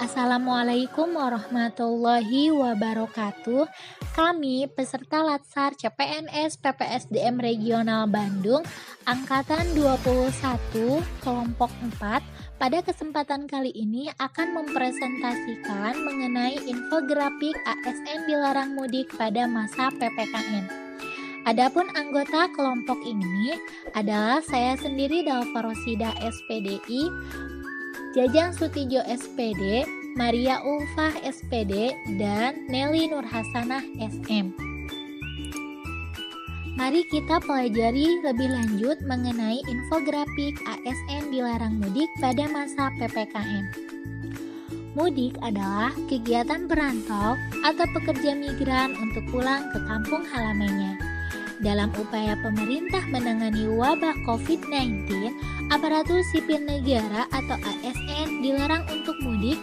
Assalamualaikum warahmatullahi wabarakatuh. Kami peserta Latsar CPNS PPSDM Regional Bandung Angkatan 21 Kelompok 4 pada kesempatan kali ini akan mempresentasikan mengenai infografik ASN dilarang mudik pada masa PPKM. Adapun anggota kelompok ini adalah saya sendiri Dalva Rosida SPDI, Jajang Sutijo SPD, Maria Ulfah SPD, dan Nelly Nurhasanah SM. Mari kita pelajari lebih lanjut mengenai infografik ASN dilarang mudik pada masa PPKM. Mudik adalah kegiatan perantau atau pekerja migran untuk pulang ke kampung halamannya. Dalam upaya pemerintah menangani wabah COVID-19, aparatur sipil negara atau ASN dilarang untuk mudik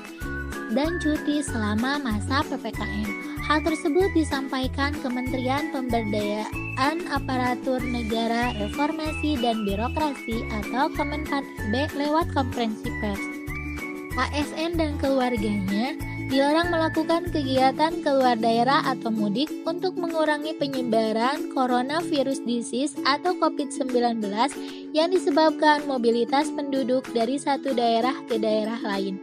dan cuti selama masa PPKM. Hal tersebut disampaikan Kementerian Pemberdayaan Aparatur Negara Reformasi dan Birokrasi atau Kemenpan-RB lewat konferensi pers. ASN dan keluarganya dilarang melakukan kegiatan keluar daerah atau mudik untuk mengurangi penyebaran coronavirus disease atau COVID-19 yang disebabkan mobilitas penduduk dari satu daerah ke daerah lain.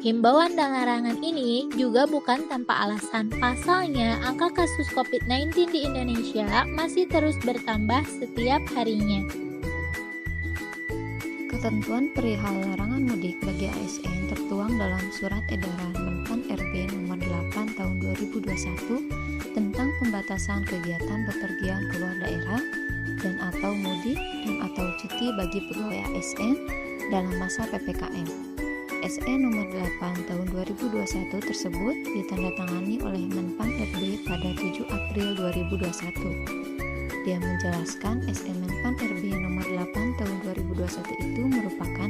Himbauan dan larangan ini juga bukan tanpa alasan. Pasalnya, angka kasus COVID-19 di Indonesia masih terus bertambah setiap harinya. Ketentuan perihal larangan mudik bagi ASN tertuang dalam Surat Edaran Menpan RB Nomor 8 Tahun 2021 tentang pembatasan kegiatan bepergian keluar daerah dan atau mudik dan atau cuti bagi pegawai ASN dalam masa PPKM. SE Nomor 8 Tahun 2021 tersebut ditandatangani oleh Menpan RB pada 7 April 2021. Dia menjelaskan SE Menpan RB Nomor 8 Tahun 2021 itu merupakan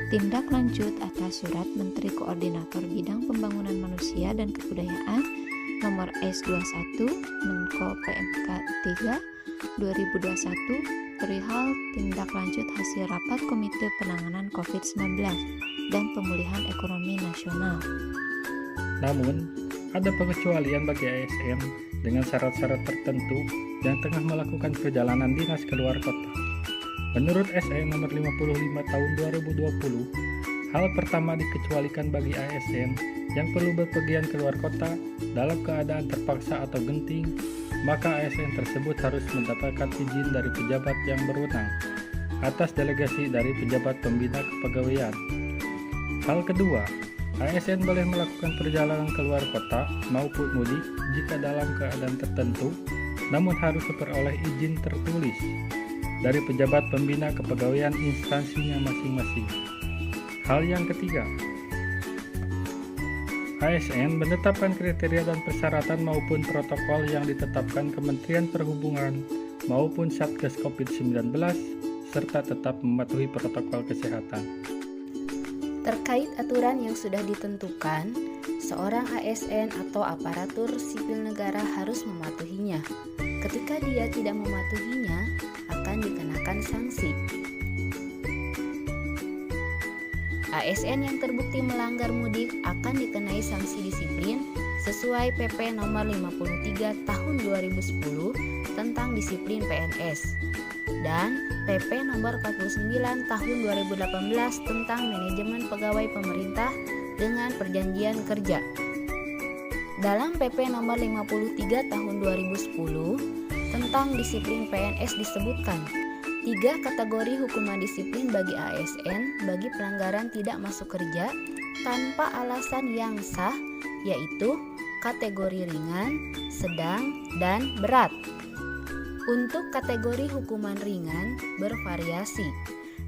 tindak lanjut atas Surat Menteri Koordinator Bidang Pembangunan Manusia dan Kebudayaan Nomor S21 Menko PMK 3 2021 perihal tindak lanjut hasil rapat Komite Penanganan COVID-19 dan Pemulihan Ekonomi Nasional. Namun, ada pengecualian bagi ASN dengan syarat-syarat tertentu yang tengah melakukan perjalanan dinas keluar kota. Menurut SE nomor 55 tahun 2020, hal pertama dikecualikan bagi ASN yang perlu bepergian keluar kota dalam keadaan terpaksa atau genting, maka ASN tersebut harus mendapatkan izin dari pejabat yang berwenang atas delegasi dari pejabat pembina kepegawaian. Hal kedua, ASN boleh melakukan perjalanan keluar kota maupun mudik jika dalam keadaan tertentu, namun harus memperoleh izin tertulis dari pejabat pembina kepegawaian instansinya masing-masing. Hal yang ketiga, ASN menetapkan kriteria dan persyaratan maupun protokol yang ditetapkan Kementerian Perhubungan maupun Satgas COVID-19 serta tetap mematuhi protokol kesehatan. Terkait aturan yang sudah ditentukan, seorang ASN atau aparatur sipil negara harus mematuhinya. Ketika dia tidak mematuhinya, akan dikenakan sanksi. ASN yang terbukti melanggar mudik akan dikenai sanksi disiplin sesuai PP nomor 53 tahun 2010 tentang disiplin PNS dan PP nomor 49 tahun 2018 tentang manajemen pegawai pemerintah dengan perjanjian kerja. Dalam PP nomor 53 tahun 2010 tentang disiplin PNS disebutkan 3 kategori hukuman disiplin bagi ASN bagi pelanggaran tidak masuk kerja tanpa alasan yang sah, yaitu kategori ringan, sedang, dan berat. Untuk kategori hukuman ringan bervariasi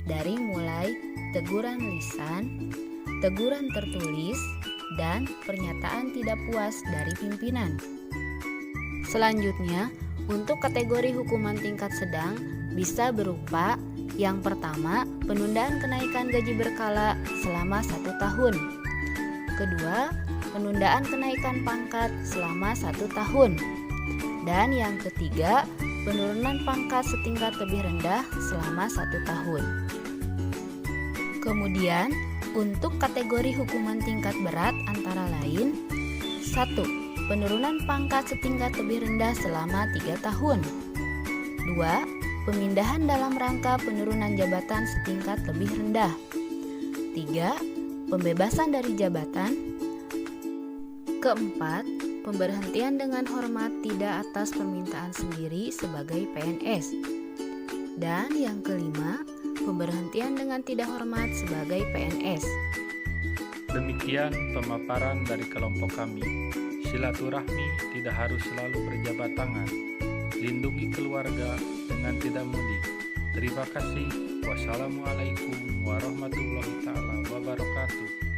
dari mulai teguran lisan, teguran tertulis, dan pernyataan tidak puas dari pimpinan. Selanjutnya, untuk kategori hukuman tingkat sedang bisa berupa yang pertama, penundaan kenaikan gaji berkala selama 1 tahun. Kedua, penundaan kenaikan pangkat selama 1 tahun. Dan yang ketiga, penurunan pangkat setingkat lebih rendah selama 1 tahun. Kemudian, Untuk kategori hukuman tingkat berat antara lain: 1. Penurunan pangkat setingkat lebih rendah selama 3 tahun. 2. Pemindahan dalam rangka penurunan jabatan setingkat lebih rendah. 3. Pembebasan dari jabatan. Keempat, pemberhentian dengan hormat tidak atas permintaan sendiri sebagai PNS. Dan yang kelima, pemberhentian dengan tidak hormat sebagai PNS. Demikian pemaparan dari kelompok kami. Silaturahmi tidak harus selalu berjabat tangan. Lindungi keluarga dengan tidak mudik. Terima kasih. Wassalamualaikum warahmatullahi wabarakatuh.